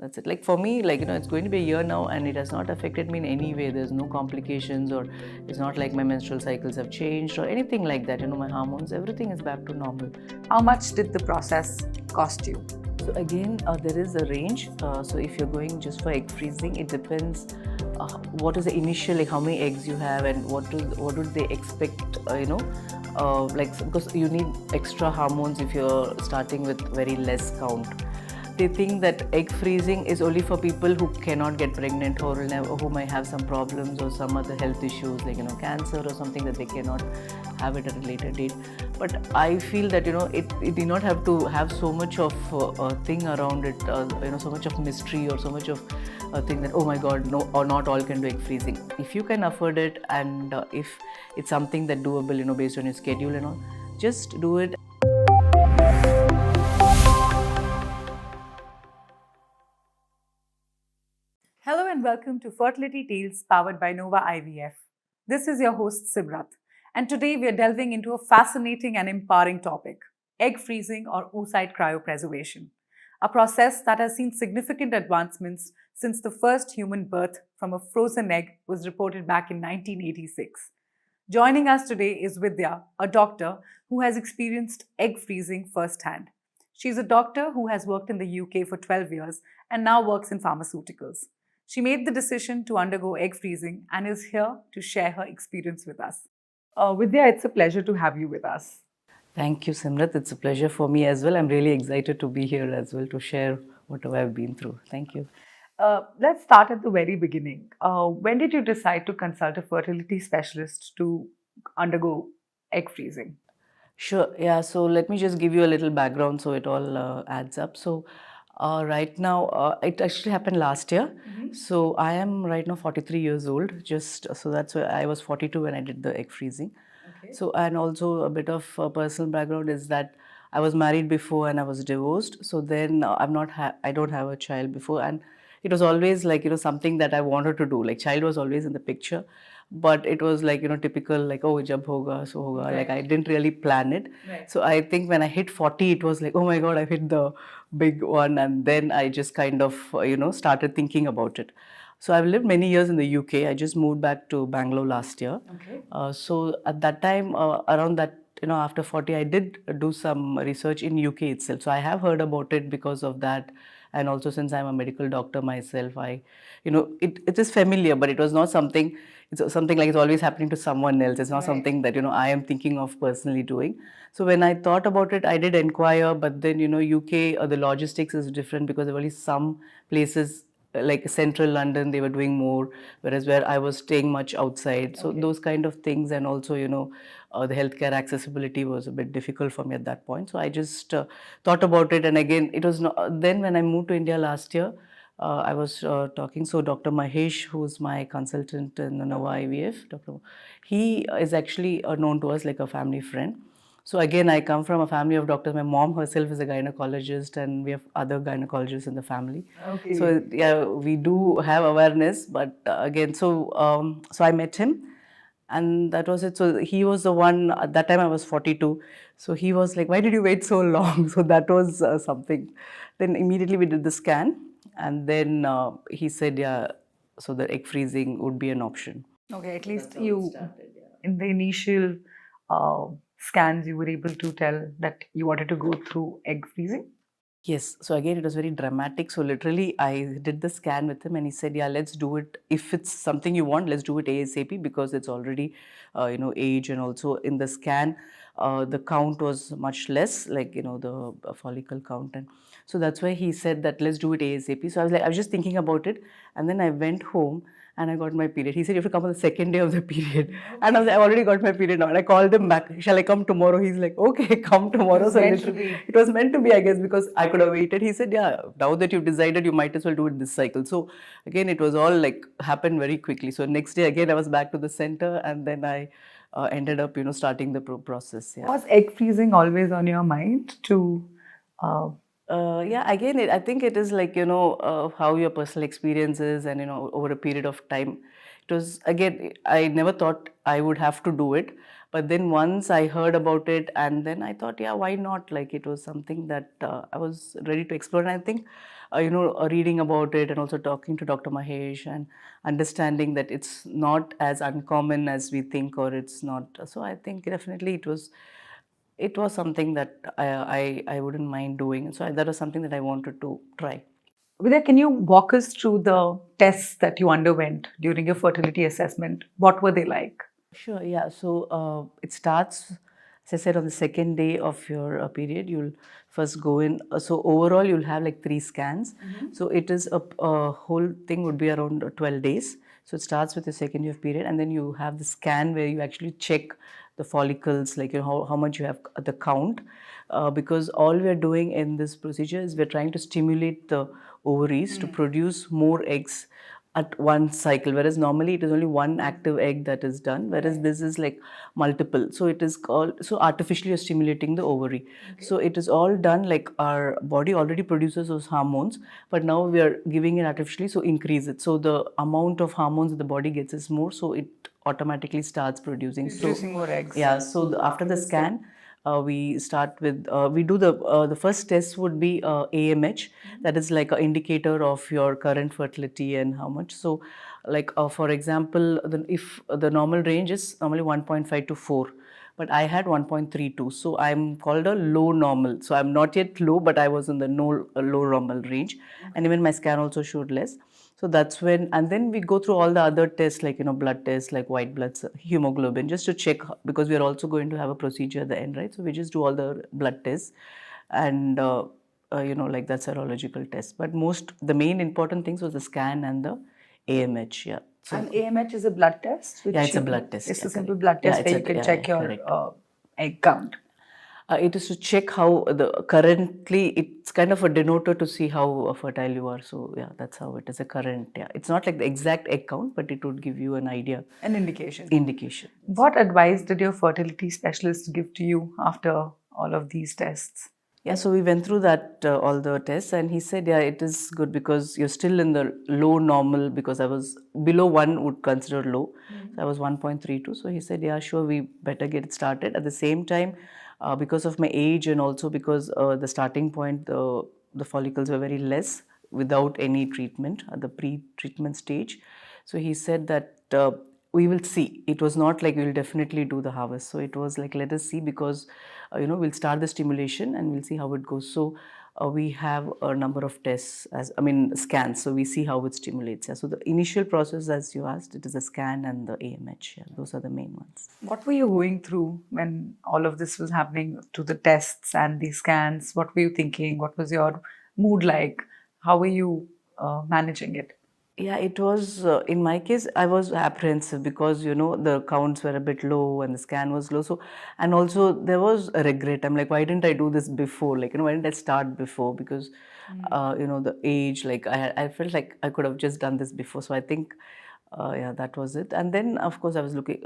That's it. Like for me, like, it's going to be a year now and it has not affected me in any way. There's no complications, or it's not like my menstrual cycles have changed or anything like that. My hormones, everything is back to normal. How much did the process cost you? So again, there is a range. So if you're going just for egg freezing, it depends what is the initial, like how many eggs you have and what do they expect, like, because you need extra hormones if you're starting with very less count. They think that egg freezing is only for people who cannot get pregnant or who might have some problems or some other health issues, like cancer or something, that they cannot have it at a later date. But I feel that it did not have to have so much of a thing around it, so much of mystery or so much of a thing that, oh my god, no, or not all can do egg freezing. If you can afford it, and if it's something that doable, based on your schedule and all, just do it. Hello and welcome to Fertility Tales powered by Nova IVF. This is your host Sibrat, and today we are delving into a fascinating and empowering topic: egg freezing or oocyte cryopreservation, a process that has seen significant advancements since the first human birth from a frozen egg was reported back in 1986. Joining us today is Vidhya, a doctor who has experienced egg freezing firsthand. She's a doctor who has worked in the UK for 12 years and now works in pharmaceuticals. She made the decision to undergo egg freezing and is here to share her experience with us. Vidya, it's a pleasure to have you with us. Thank you, Simrat. It's a pleasure for me as well. I'm really excited to be here as well to share whatever I've been through. Thank you. Let's start at the very beginning. When did you decide to consult a fertility specialist to undergo egg freezing? Sure. Yeah. So let me just give you a little background so it all adds up. So right now, it actually happened last year. Mm-hmm. So I am right now 43 years old. Just so that's why I was 42 when I did the egg freezing. Okay. So, and also a bit of personal background is that I was married before and I was divorced. So then I don't have a child before, and it was always like something that I wanted to do. Like child was always in the picture, but it was like typical, like, oh, jab hoga so hoga. Right. Like I didn't really plan it. Right. So I think when I hit 40, it was like, oh my god, I've hit the big one, and then I just kind of started thinking about it. So I've lived many years in the UK. I just moved back to Bangalore last year. Okay. So at that time, around that, after 40, I did do some research in UK itself. So I have heard about it because of that. And also since I'm a medical doctor myself, it is familiar, but it was not something, it's something like it's always happening to someone else. It's not Right. something that, I am thinking of personally doing. So when I thought about it, I did inquire, but then, UK, the logistics is different because there were only some places like central London, they were doing more, whereas where I was staying much outside. So Okay. those kind of things, and also, the healthcare accessibility was a bit difficult for me at that point. So I just thought about it. And again, it was not, then when I moved to India last year, I was talking, so Dr. Mahesh, who's my consultant in the Nova IVF, he is actually known to us like a family friend. So again, I come from a family of doctors. My mom herself is a gynecologist, and we have other gynecologists in the family. Okay. So yeah, we do have awareness. But again, so I met him, and that was it. So he was the one. At that time, I was 42. So he was like, "Why did you wait so long?" So that was something. Then immediately we did the scan, and then he said, "Yeah, so the egg freezing would be an option." Okay, at least you, in the initial scans, you were able to tell that you wanted to go through egg freezing? Yes. So again, it was very dramatic. So literally, I did the scan with him, and he said, "Yeah, let's do it. If it's something you want, let's do it ASAP because it's already, age, and also in the scan, the count was much less, like the follicle count, and so that's why he said that let's do it ASAP." So I was just thinking about it, and then I went home. And I got my period. He said, "You have to come on the second day of the period." And I was like, "I've already got my period now." And I called him back. "Shall I come tomorrow?" He's like, "Okay, come tomorrow." So it was meant to be, I guess, because I could have waited. He said, "Yeah, now that you've decided, you might as well do it this cycle." So again, it was all like happened very quickly. So next day, again, I was back to the center, and then I ended up, starting the process. Yeah. Was egg freezing always on your mind to? Yeah, again, I think it is like, how your personal experience is, and, over a period of time. It was, again, I never thought I would have to do it. But then once I heard about it, and then I thought, yeah, why not? Like, it was something that I was ready to explore. And I think reading about it and also talking to Dr. Mahesh and understanding that it's not as uncommon as we think, or it's not. So I think definitely it was something that I wouldn't mind doing. So that was something that I wanted to try. Vidya, can you walk us through the tests that you underwent during your fertility assessment? What were they like? Sure, yeah. So it starts, as I said, on the second day of your period. You'll first go in. So overall, you'll have like 3 scans. So it is a whole thing would be around 12 days. So it starts with the second day of period, and then you have the scan where you actually check the follicles, like how much you have the count. Because all we're doing in this procedure is we're trying to stimulate the ovaries to produce more eggs at one cycle, whereas normally it is only one active egg that is done, whereas this is like multiple. So it is called, so artificially you're stimulating the ovary. So it is all done, like our body already produces those hormones, but now we are giving it artificially, so increase it. So the amount of hormones that the body gets is more, so it automatically starts producing more eggs. Yeah, so after the scan, we start with we do the first test would be AMH, that is like an indicator of your current fertility and how much. So like for example, if the normal range is normally 1.5 to 4, but I had 1.32, so I'm called a low normal. So I'm not yet low, but I was in the low normal range, and even my scan also showed less. So that's when, and then we go through all the other tests, like blood tests, like white blood cell, hemoglobin, just to check, because we are also going to have a procedure at the end, right? So we just do all the blood tests, and like that serological test. But the main important things was the scan and the AMH. Yeah. So And AMH is a blood test? yeah, it's a blood test. It's Yeah, a simple correct. blood Yeah, test where you can check your correct. egg count. It is to check how currently, it's kind of a denoter to see how fertile you are. So yeah, that's how it is a current. Yeah, it's not like the exact egg count, but it would give you an idea. An indication. Indication. What advice did your fertility specialist give to you after all of these tests? Yeah, so we went through that all the tests, and he said, yeah, it is good because you're still in the low normal, because I was below 1 would consider low. So I was 1.32. So he said, yeah, sure, we better get it started. At the same time, because of my age, and also because the starting point, the follicles were very less without any treatment at the pre-treatment stage. So he said that we will see. It was not like we'll definitely do the harvest. So it was like, let us see, because we'll start the stimulation and we'll see how it goes. So we have a number of tests, scans. So we see how it stimulates. Yeah. So the initial process, as you asked, it is a scan and the AMH. Yeah. Those are the main ones. What were you going through when all of this was happening, to the tests and the scans? What were you thinking? What was your mood like? How were you managing it? Yeah, it was, in my case, I was apprehensive because, the counts were a bit low and the scan was low. So, and also there was a regret. I'm like, why didn't I do this before? Like, why didn't I start before? Because, the age, like I felt like I could have just done this before. So I think, yeah, that was it. And then, of course,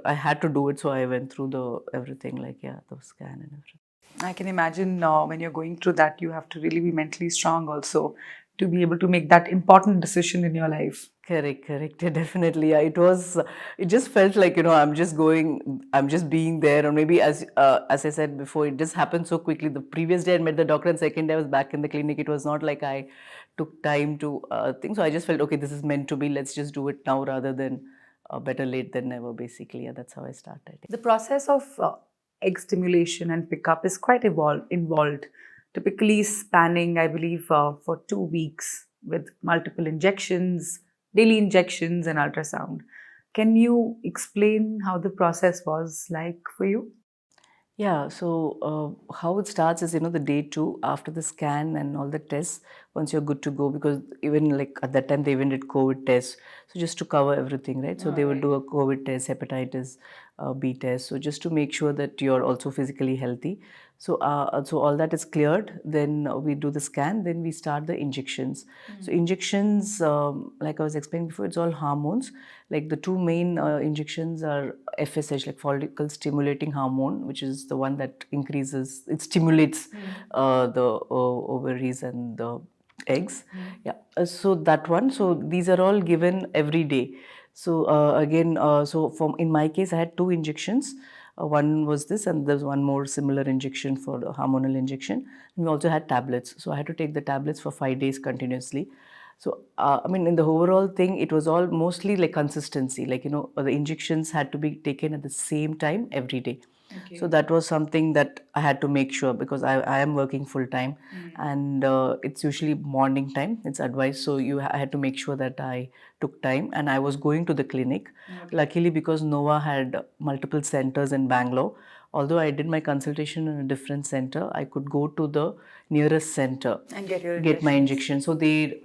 I had to do it. So I went through everything, like, yeah, the scan and everything. I can imagine when you're going through that, you have to really be mentally strong also to be able to make that important decision in your life. Correct. Yeah, definitely. Yeah, it just felt like, I'm just being there. Or maybe as I said before, it just happened so quickly. The previous day I met the doctor, and second day I was back in the clinic. It was not like I took time to think. So I just felt, okay, this is meant to be. Let's just do it now rather than better late than never, basically. Yeah, that's how I started. The process of egg stimulation and pickup is quite involved, typically spanning, I believe, for 2 weeks with multiple injections, daily injections, and ultrasound. Can you explain how the process was like for you? Yeah, so how it starts is, the day 2 after the scan and all the tests, once you're good to go, because even like at that time they even did COVID tests. So just to cover everything, right? So they would do a COVID test, hepatitis B test. So just to make sure that you're also physically healthy. So all that is cleared. Then we do the scan. Then we start the injections. So injections, like I was explaining before, it's all hormones. Like the two main injections are FSH, like follicle stimulating hormone, which is the one that it stimulates the ovaries and the eggs. Yeah. So that one. So these are all given every day. So again, so in my case, I had 2 injections. One was this, and there's one more similar injection for the hormonal injection. And we also had tablets. So I had to take the tablets for 5 days continuously. So, I mean, in the overall thing, it was all mostly like consistency. Like, the injections had to be taken at the same time every day. Okay. So that was something that I had to make sure, because I am working full time, and it's usually morning time. It's advised. So I had to make sure that I took time, and I was going to the clinic. Luckily, because Nova had multiple centers in Bangalore, although I did my consultation in a different center, I could go to the nearest center And get your my injections. injection. So they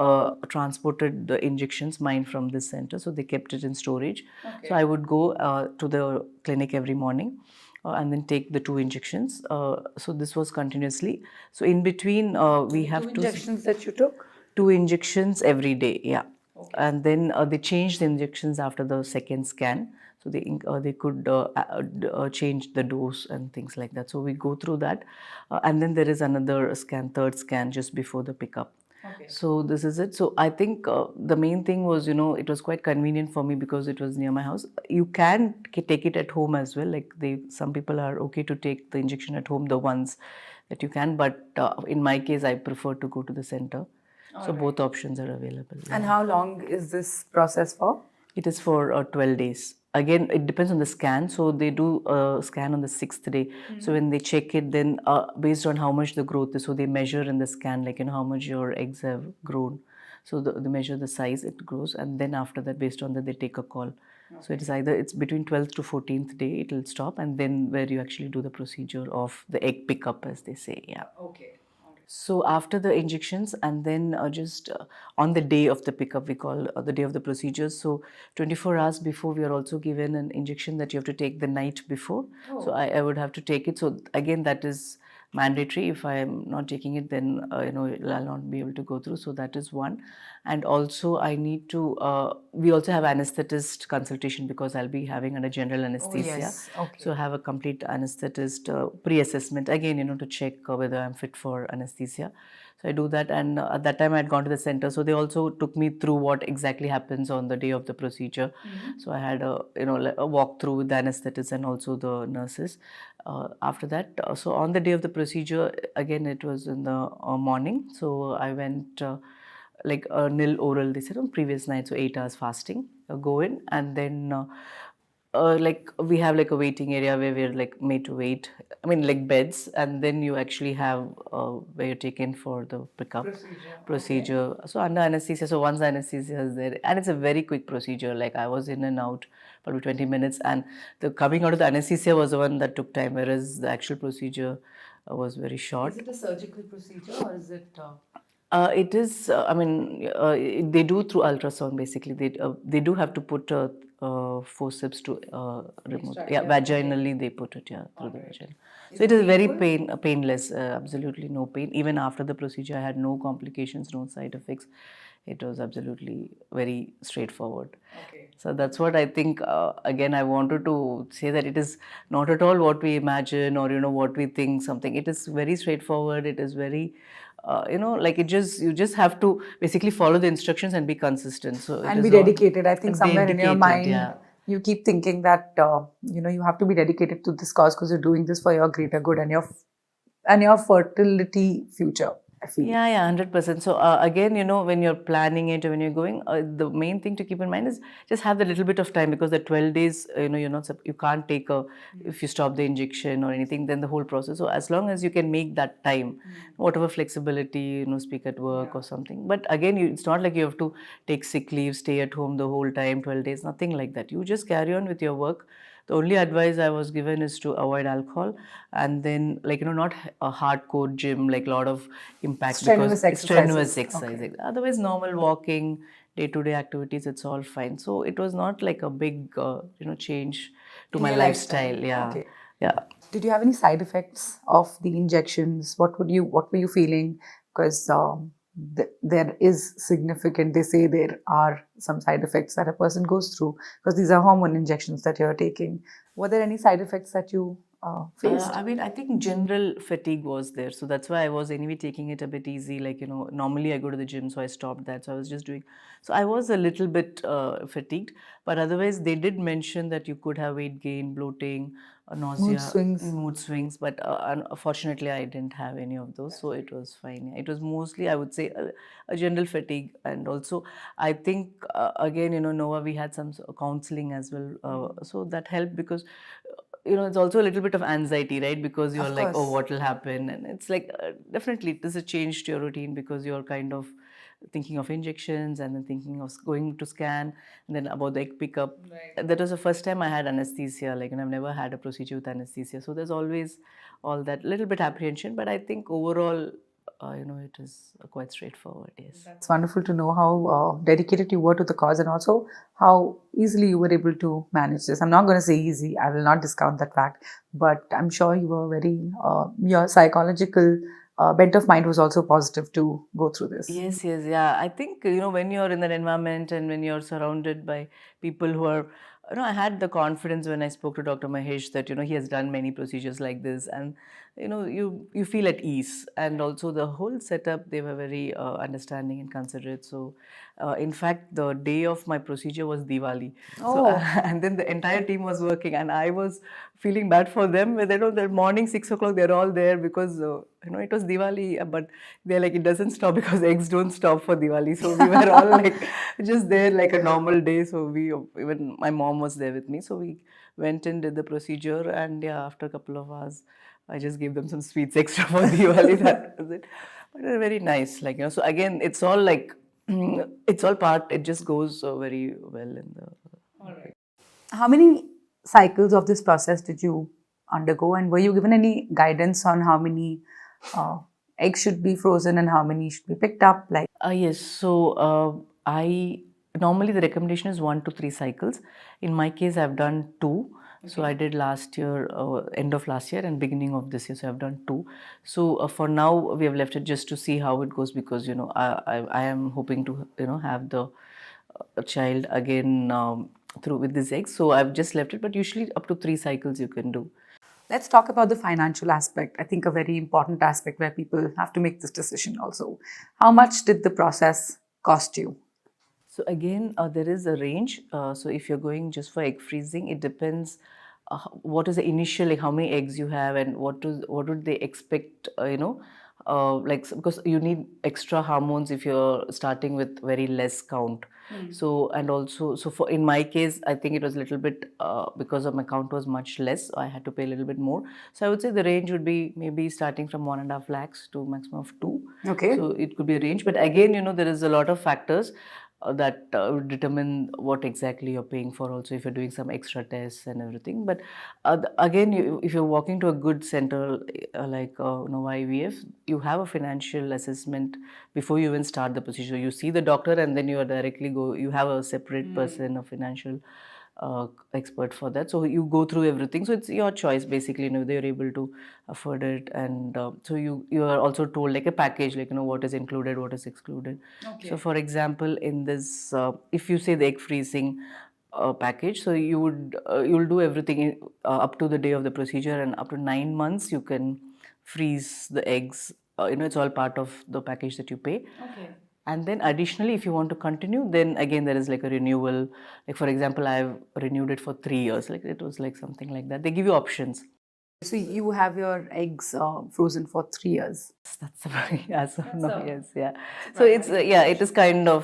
transported the injections, mine, from this center. So they kept it in storage. So I would go to the clinic every morning. And then take the 2 injections. So this was continuously. So in between, we have Injections that you took? 2 injections every day. Yeah. And then they changed the injections after the second scan. So they could change the dose and things like that. So we go through that, and then there is another scan, third scan, just before the pickup. So this is it. So I think the main thing was, it was quite convenient for me because it was near my house. You can take it at home as well. Like some people are okay to take the injection at home, the ones that you can. But in my case, I prefer to go to the center. So both options are available. And how long is this process for? It is for 12 days. Again, it depends on the scan. So they do a scan on the 6th day. So when they check it, then based on how much the growth is, so they measure in the scan, like, how much your eggs have grown. So they measure the size it grows, and then after that, based on that, they take a call. So it's between 12th to 14th day, it will stop, and then where you actually do the procedure of the egg pickup, as they say. Yeah. Okay. So after the injections, and then just on the day of the pickup, we call the day of the procedures. So 24 hours before, we are also given an injection that you have to take the night before. So I would have to take it. So again, that is mandatory. If I am not taking it, then I'll not be able to go through. So that is one. And also I need to. We also have anesthetist consultation, because I'll be having under general anesthesia. yes. Okay. So I have a complete anesthetist pre-assessment again, to check whether I'm fit for anesthesia. So I do that, and at that time I had gone to the center, so they also took me through what exactly happens on the day of the procedure. So I had a walk through with the anesthetist and also the nurses. After that, so on the day of the procedure, again it was in the morning. So I went. Like a nil oral, they said, on previous night, so 8 hours fasting. Go in, and then like we have like a waiting area where we're like made to wait. I mean, like beds, and then you actually have where you're taken for the pickup procedure. So under anesthesia, so once the anesthesia is there, and it's a very quick procedure. Like I was in and out probably 20 minutes, and the coming out of the anesthesia was the one that took time, whereas the actual procedure was very short. Is it a surgical procedure or is it? It is. I mean, they do through ultrasound. Basically, they do have to put forceps to remove. Yeah, vaginally they put it. Yeah, through the vagina. So it is very painless. Absolutely no pain. Even after the procedure, I had no complications, no side effects. It was absolutely very straightforward. So that's what I think. Again, I wanted to say that it is not at all what we imagine, or what we think. Something. It is very straightforward. It is very. Like you just have to basically follow the instructions and be consistent. So and be dedicated. I think somewhere in your mind, yeah. you keep thinking that you have to be dedicated to this cause because you're doing this for your greater good and your fertility future. I feel. Yeah, 100%. So again, when you're planning it or when you're going, the main thing to keep in mind is just have the little bit of time, because the 12 days, you can't take if you stop the injection or anything, then the whole process. So as long as you can make that time, whatever flexibility, speak at work or something. But again, it's not like you have to take sick leave, stay at home the whole time, 12 days, nothing like that. You just carry on with your work. The only advice I was given is to avoid alcohol, and then not a hardcore gym, like a lot of impact, Strenuous because strenuous exercises. exercise. Otherwise, normal walking, day-to-day activities, it's all fine. So it was not like a big change to my your lifestyle. lifestyle. Yeah, Okay. yeah. Did you have any side effects of the injections? What were you feeling? Because there is significant. They say there are some side effects that a person goes through because these are hormone injections that you're taking. Were there any side effects that you faced? I mean, I think general fatigue was there. So that's why I was anyway taking it a bit easy. Like, normally I go to the gym, so I stopped that. So I was just doing. So I was a little bit fatigued. But otherwise, they did mention that you could have weight gain, bloating, nausea, swings. mood swings. But unfortunately, I didn't have any of those, so it was fine. It was mostly, I would say, a general fatigue, and also I think again, Nova, we had some counseling as well, so that helped because. It's also a little bit of anxiety, right? Because you're like, oh, course. what will happen? And it's like, definitely, it is a change to your routine because you're kind of thinking of injections and then thinking of going to scan and then about the egg pickup. That was the first time I had anesthesia. Like, and I've never had a procedure with anesthesia. So there's always all that little bit apprehension. But I think overall, it is quite straightforward, yes. It's wonderful to know how dedicated you were to the cause and also how easily you were able to manage this. I'm not going to say easy, I will not discount that fact, but I'm sure you were your psychological bent of mind was also positive to go through this. Yes, yes, yeah. I think, when you're in that environment and when you're surrounded by people who are, I had the confidence when I spoke to Dr. Mahesh that, he has done many procedures like this and, you feel at ease. And also the whole setup, they were very understanding and considerate. So, in fact, the day of my procedure was Diwali. So, and then the entire team was working and I was feeling bad for them. The morning 6 o'clock, they're all there because, it was Diwali, but they're like, it doesn't stop because eggs don't stop for Diwali. So we were all like just there like a normal day. So even my mom was there with me. So we went and did the procedure. And yeah, after a couple of hours, I just gave them some sweets extra for Diwali. That was it. But they're very nice. Like, so again, it's all like, it's all part, it just goes very well in the. All right. How many cycles of this process did you undergo, and were you given any guidance on how many eggs should be frozen and how many should be picked up? Like, yes. So I normally the recommendation is 1 to 3 cycles. In my case, I've done 2. So I did last year, end of last year and beginning of this year. So I've done 2. So for now, we have left it just to see how it goes because I am hoping to have the child again through with this egg. So I've just left it, but usually up to 3 cycles you can do. let's talk about the financial aspect. I think a very important aspect where people have to make this decision also. How much did the process cost you? So again, there is a range. So if you're going just for egg freezing, it depends what is the initial, like how many eggs you have and what would they expect, because you need extra hormones if you're starting with very less count. So and also, so for in my case, I think it was a little bit because of my count was much less, so I had to pay a little bit more. So I would say the range would be maybe starting from 1.5 lakhs to maximum of 2. Okay. So it could be a range, but again, there is a lot of factors that would determine what exactly you're paying for also if you're doing some extra tests and everything. But again, if you're walking to a good center like Nova IVF, you have a financial assessment before you even start the procedure. You see the doctor and then you are directly you have a separate person, a financial expert for that. So you go through everything. So it's your choice basically, whether you're able to afford it. And so you are also told like a package, like, what is included, what is excluded. Okay. So for example, in this, if you say the egg freezing package, so you'll do everything up to the day of the procedure, and up to 9 months you can freeze the eggs. It's all part of the package that you pay. Okay. And then additionally, if you want to continue, then again there is like a renewal. Like for example, I've renewed it for 3 years. Like it was like something like that. They give you options. So you have your eggs frozen for 3 years. That's very as of now, yes, yeah. So it's it is kind of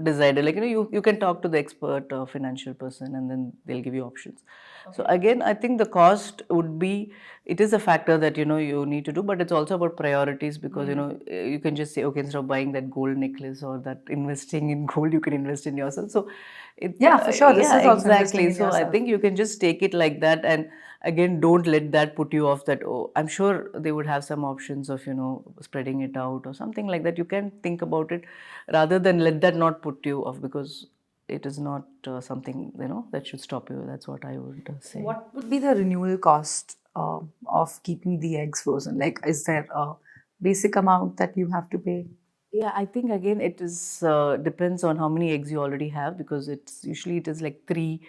decided. Like you can talk to the expert financial person, and then they'll give you options. Okay. So again, I think the cost would be, it is a factor that you need to do, but it's also about priorities because you can just say, okay, instead of buying that gold necklace or that investing in gold, you can invest in yourself. So for sure, this is also exactly. So I think you can just take it like that, and again, don't let that put you off. That I'm sure they would have some options of spreading it out or something like that. You can think about it rather than let that not put you off, because it is not something that should stop you. That's what I would say. What would be the renewal cost of keeping the eggs frozen? Like, is there a basic amount that you have to pay? Yeah, I think again it is depends on how many eggs you already have, because it's usually it is like 3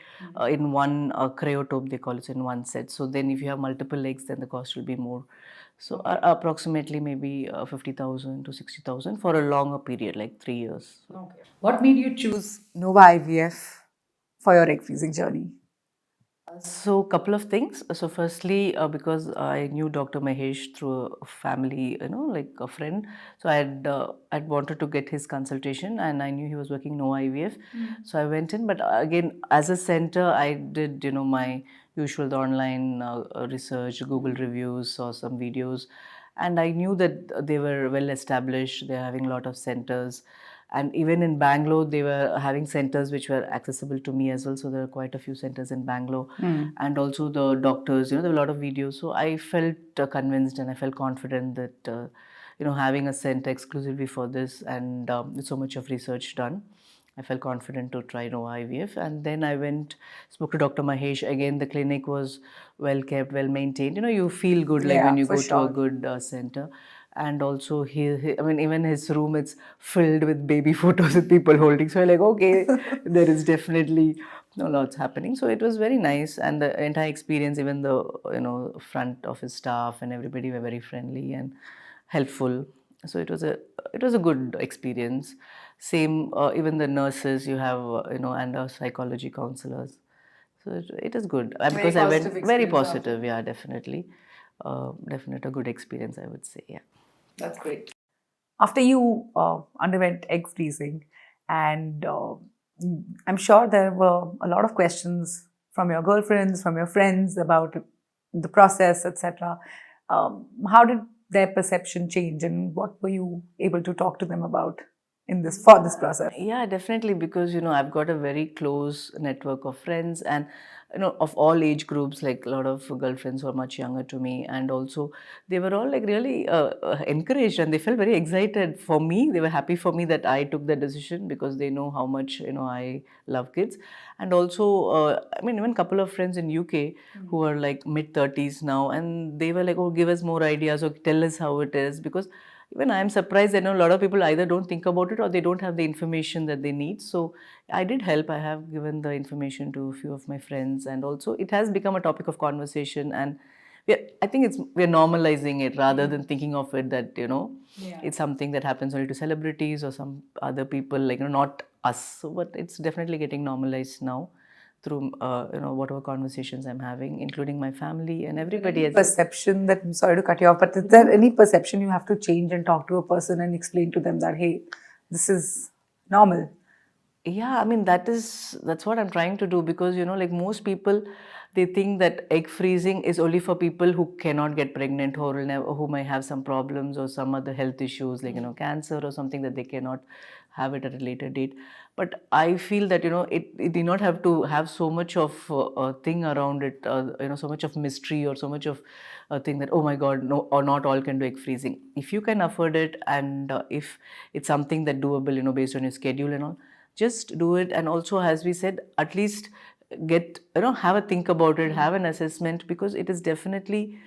in one cryotope, they call it, in one set. So then if you have multiple eggs, then the cost will be more. So approximately maybe 50,000 to 60,000 for a longer period, like 3 years. Okay. What made you choose Nova IVF for your egg freezing journey? So, couple of things. So, firstly, because I knew Dr. Mahesh through a family, like a friend. So, I'd wanted to get his consultation, and I knew he was working no IVF. So, I went in. But again, as a center, I did my usual the online research, Google reviews, saw some videos, and I knew that they were well established. They're having a lot of centers, and even in Bangalore they were having centers which were accessible to me as well. So there are quite a few centers in Bangalore, and also the doctors, there were a lot of videos. So I felt convinced and I felt confident that having a center exclusively for this, and with so much of research done, I felt confident to try no IVF. And then I went, spoke to Dr. Mahesh. Again, the clinic was well kept, well maintained. You feel good like when Yeah, you for go to a sure. good center. And also, I mean, even his room, it's filled with baby photos with people holding. So I'm like, okay, there is definitely lots happening. So it was very nice. And the entire experience, even the, front office staff and everybody were very friendly and helpful. So it was a good experience. Same, even the nurses you have, and our psychology counselors. So it is good Very because I went positive very experience after. positive. Yeah, definitely, definite a good experience, I would say. Yeah. That's great. After you underwent egg freezing, and I'm sure there were a lot of questions from your girlfriends, from your friends about the process, etc. How did their perception change, and what were you able to talk to them about in this for this process? Yeah, definitely, because I've got a very close network of friends, and of all age groups, like a lot of girlfriends who are much younger to me, and also they were all like really encouraged, and they felt very excited for me. They were happy for me that I took the decision, because they know how much I love kids. And also, I mean, even a couple of friends in UK who are like mid 30s now, and they were like, oh, give us more ideas, or tell us how it is, because even I am surprised. I know a lot of people either don't think about it or they don't have the information that they need. So I did help. I have given the information to a few of my friends, and also it has become a topic of conversation. And I think we're normalizing it rather than thinking of it that it's something that happens only to celebrities or some other people, like not us. So, but it's definitely getting normalized now through whatever conversations I'm having, including my family and everybody. Perception that, I'm sorry to cut you off, but is there any perception you have to change and talk to a person and explain to them that, hey, this is normal? Yeah, I mean that's what I'm trying to do, because like most people, they think that egg freezing is only for people who cannot get pregnant, who might have some problems or some other health issues, like cancer or something, that they cannot have it at a later date. But I feel that it did not have to have so much of a thing around it, so much of mystery or so much of a thing that, oh my God, no, or not all can do egg freezing. If you can afford it, and if it's something that doable, based on your schedule and all, just do it. And also, as we said, at least get have a think about it, have an assessment, because it is definitely.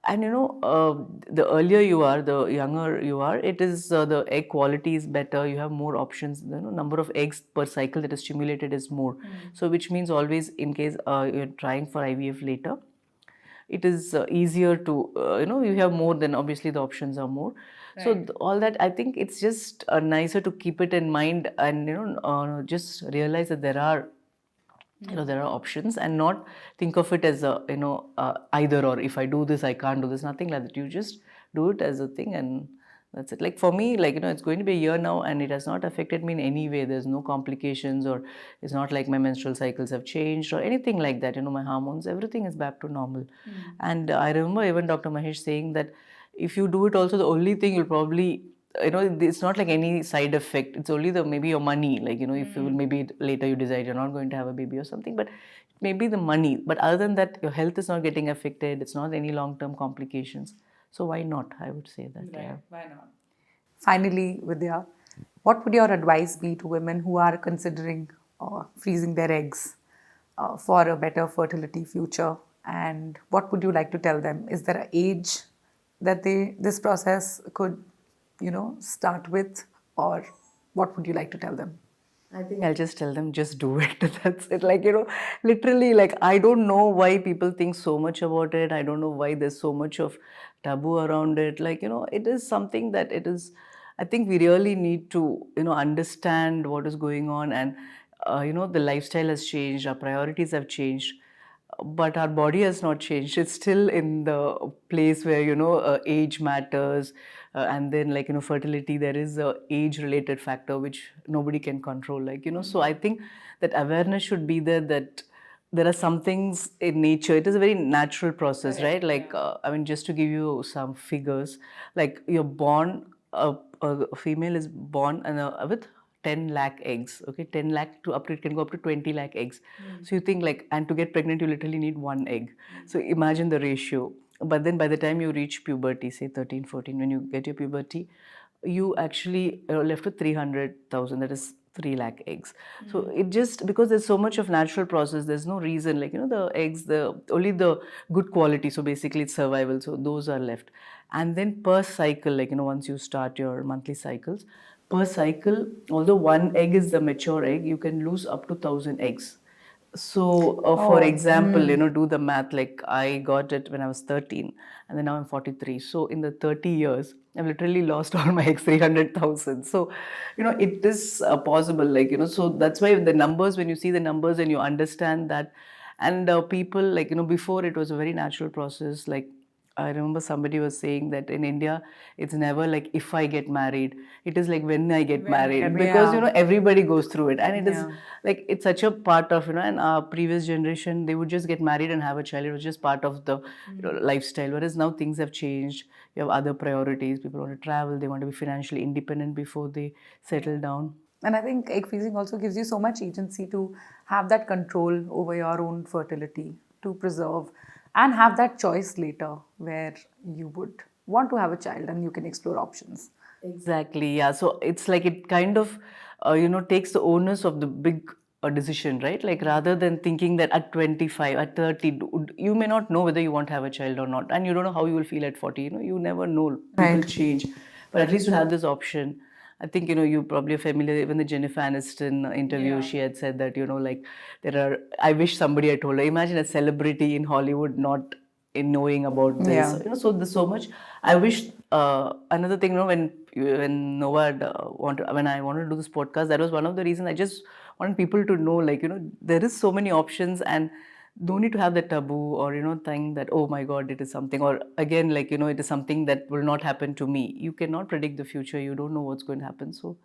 And the earlier you are, the younger you are, it is the egg quality is better, you have more options, number of eggs per cycle that is stimulated is more. So which means always, in case you're trying for IVF later, it is easier to you have more, then obviously the options are more. So all that, I think it's just nicer to keep it in mind, and just realize that there are there are options, and not think of it as a either or. If I do this, I can't do this, nothing like that. You just do it as a thing, and that's it. Like for me, like it's going to be a year now, and it has not affected me in any way. There's no complications, or it's not like my menstrual cycles have changed or anything like that. My hormones, everything is back to normal. And I remember even Dr. Mahesh saying that if you do it also, the only thing you'll probably it's not like any side effect. It's only the maybe your money, like if you maybe later you decide you're not going to have a baby or something, but maybe the money. But other than that, your health is not getting affected. It's not any long-term complications. So why not? I would say that. Yeah. Why not? Finally, Vidya, what would your advice be to women who are considering freezing their eggs for a better fertility future? And what would you like to tell them? Is there an age that this process could, start with, or what would you like to tell them? I think I'll just tell them, just do it. That's it. Like, literally, like, I don't know why people think so much about it. I don't know why there's so much of taboo around it. Like, it is something that it is, I think we really need to, understand what is going on. And, the lifestyle has changed, our priorities have changed. but our body has not changed. It's still in the place where age matters, and then fertility. There is a age related factor which nobody can control. So I think that awareness should be there, that there are some things in nature. It is a very natural process, right? I mean, just to give you some figures, like you're born, a female is born and with 10 lakh eggs. Okay, 10 lakh to up to, it can go up to 20 lakh eggs. So you think, and to get pregnant you literally need one egg. So imagine the ratio. But then by the time you reach puberty, say 13, 14, when you get your puberty, you actually are left with 300,000, that is 3 lakh eggs. So it just, because there's so much of natural process, there's no reason, the eggs, only the good quality, so basically it's survival, so those are left. And then per cycle, once you start your monthly cycles, per cycle, although one egg is the mature egg, you can lose up to 1,000 eggs. So, for example, do the math. Like I got it when I was 13, and then now I'm 43. So, in the 30 years, I've literally lost all my eggs, 300,000. So, it is possible. So that's why the numbers, when you see the numbers and you understand that, and people, before it was a very natural process. Like I remember somebody was saying that in India, it's never like if I get married. It is like when I get married, because everybody goes through it, and it is like it's such a part of and our previous generation, they would just get married and have a child. It was just part of the lifestyle. Whereas now things have changed. You have other priorities. People want to travel. They want to be financially independent before they settle down. And I think egg freezing also gives you so much agency to have that control over your own fertility, to preserve and have that choice later where you would want to have a child and you can explore options. Exactly, yeah. So it's like it kind of, takes the onus of the big decision, right? Like rather than thinking that at 25, at 30, you may not know whether you want to have a child or not. And you don't know how you will feel at 40. You never know. People change. But at least you have this option. I think, you probably are familiar, even the Jennifer Aniston interview, she had said that, I wish somebody had told her, imagine a celebrity in Hollywood not in knowing about this. So there's so much. I wish, another thing, when Nova had, when I wanted to do this podcast, that was one of the reasons I just wanted people to know, there is so many options, and don't need to have the taboo or think that, oh my god, it is something, or again, it is something that will not happen to me. You cannot predict the future. You don't know what's going to happen. So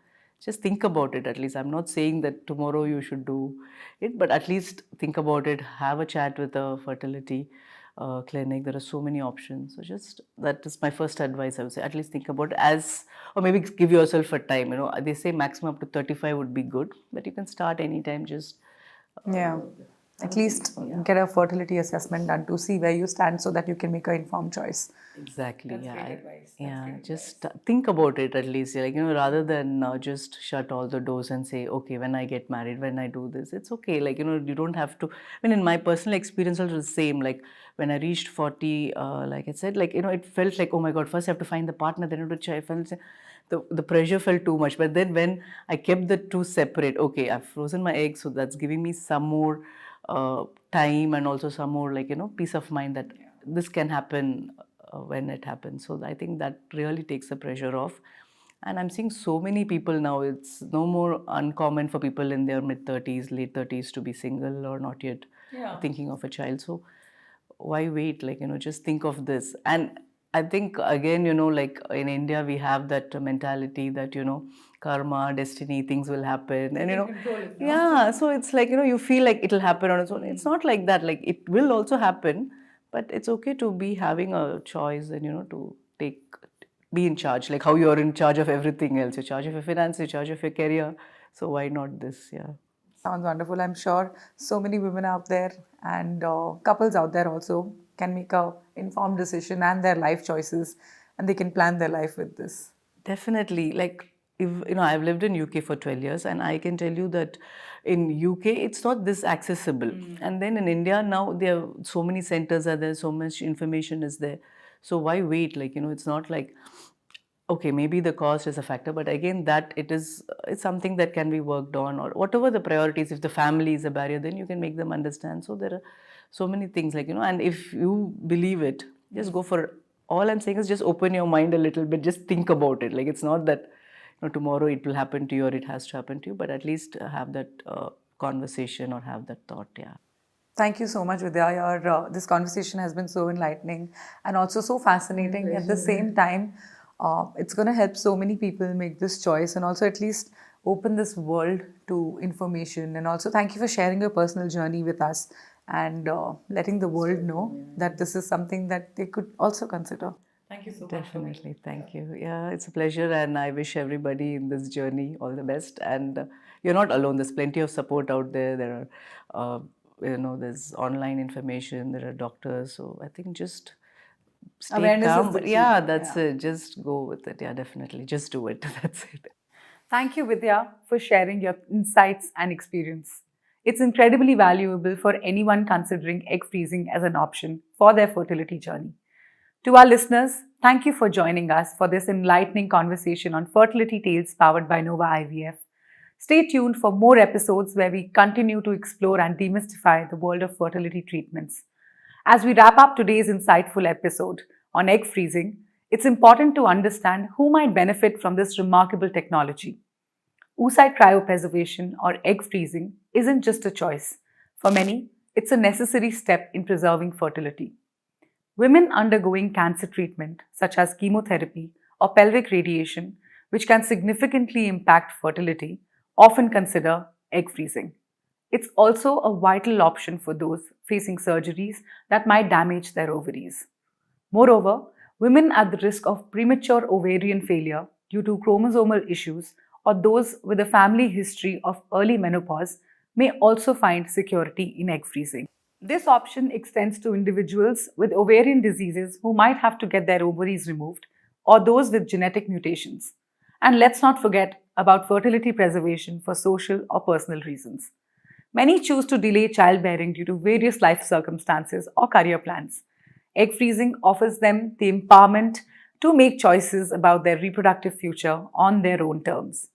just think about it. At least I'm not saying that tomorrow you should do it, but at least think about it. Have a chat with a fertility clinic. There are so many options. So just, that is my first advice. I would say at least think about it, or maybe give yourself a time. They say maximum up to 35 would be good, but you can start anytime. Just at least get a fertility assessment done to see where you stand so that you can make an informed choice. Exactly. That's great advice. Just think about it at least. Rather than just shut all the doors and say, okay, when I get married, when I do this, it's okay. You don't have to. I mean, in my personal experience, it was the same. Like when I reached 40, like I said, it felt like, oh my God, first I have to find the partner, then I have to try. The pressure felt too much. But then when I kept the two separate, okay, I've frozen my eggs, so that's giving me some more time, and also some more peace of mind that this can happen when it happens. So I think that really takes the pressure off. And I'm seeing so many people now, it's no more uncommon for people in their mid-30s, late 30s to be single or not yet thinking of a child. So why wait? Just think of this. And I think again, in India, we have that mentality that, karma, destiny, things will happen. And, so it's like, you feel like it'll happen on its own. It's not like that. Like it will also happen, but it's okay to be having a choice and, to be in charge. Like how you're in charge of everything else. You're in charge of your finance, you're in charge of your career. So why not this? Yeah. Sounds wonderful. I'm sure so many women out there and couples out there also can make a informed decision and their life choices, and they can plan their life with this. Definitely. I've lived in UK for 12 years, and I can tell you that in UK it's not this accessible. And then in India now, there are so many centers are there, so much information is there. So why wait? It's not like, okay, maybe the cost is a factor, but again, it's something that can be worked on, or whatever the priorities. If the family is a barrier, then you can make them understand. So there are so many things, and if you believe it, just go for it. All I'm saying is just open your mind a little bit, just think about it. It's not that tomorrow it will happen to you or it has to happen to you, but at least have that conversation or have that thought. Yeah. Thank you so much, Vidya. This conversation has been so enlightening and also so fascinating. At the same time, it's going to help so many people make this choice and also at least open this world to information. And also, thank you for sharing your personal journey with us and letting the world know that this is something that they could also consider. Thank you so much. Definitely. Thank you. Yeah, it's a pleasure, and I wish everybody in this journey all the best. And you're not alone. There's plenty of support out there. There are, there's online information. There are doctors. So I think just stay Awareness is calm. the But key. yeah, that's Yeah. it. Just go with it. Yeah, definitely. Just do it. That's it. Thank you, Vidya, for sharing your insights and experience. It's incredibly valuable for anyone considering egg freezing as an option for their fertility journey. To our listeners, thank you for joining us for this enlightening conversation on fertility tales powered by Nova IVF. Stay tuned for more episodes where we continue to explore and demystify the world of fertility treatments. As we wrap up today's insightful episode on egg freezing, it's important to understand who might benefit from this remarkable technology. Oocyte cryopreservation or egg freezing isn't just a choice. For many, it's a necessary step in preserving fertility. Women undergoing cancer treatment, such as chemotherapy or pelvic radiation, which can significantly impact fertility, often consider egg freezing. It's also a vital option for those facing surgeries that might damage their ovaries. Moreover, women at the risk of premature ovarian failure due to chromosomal issues or those with a family history of early menopause may also find security in egg freezing. This option extends to individuals with ovarian diseases who might have to get their ovaries removed or those with genetic mutations. And let's not forget about fertility preservation for social or personal reasons. Many choose to delay childbearing due to various life circumstances or career plans. Egg freezing offers them the empowerment to make choices about their reproductive future on their own terms.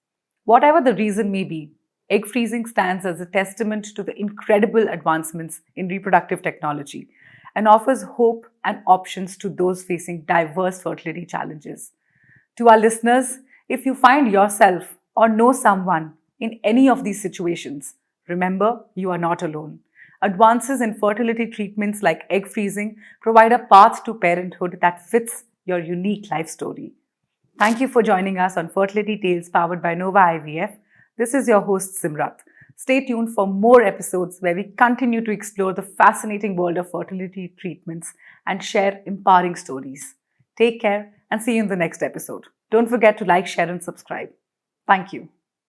Whatever the reason may be, egg freezing stands as a testament to the incredible advancements in reproductive technology and offers hope and options to those facing diverse fertility challenges. To our listeners, if you find yourself or know someone in any of these situations, remember you are not alone. Advances in fertility treatments like egg freezing provide a path to parenthood that fits your unique life story. Thank you for joining us on Fertility Tales powered by Nova IVF. This is your host Simrat. Stay tuned for more episodes where we continue to explore the fascinating world of fertility treatments and share empowering stories. Take care and see you in the next episode. Don't forget to like, share, and subscribe. Thank you.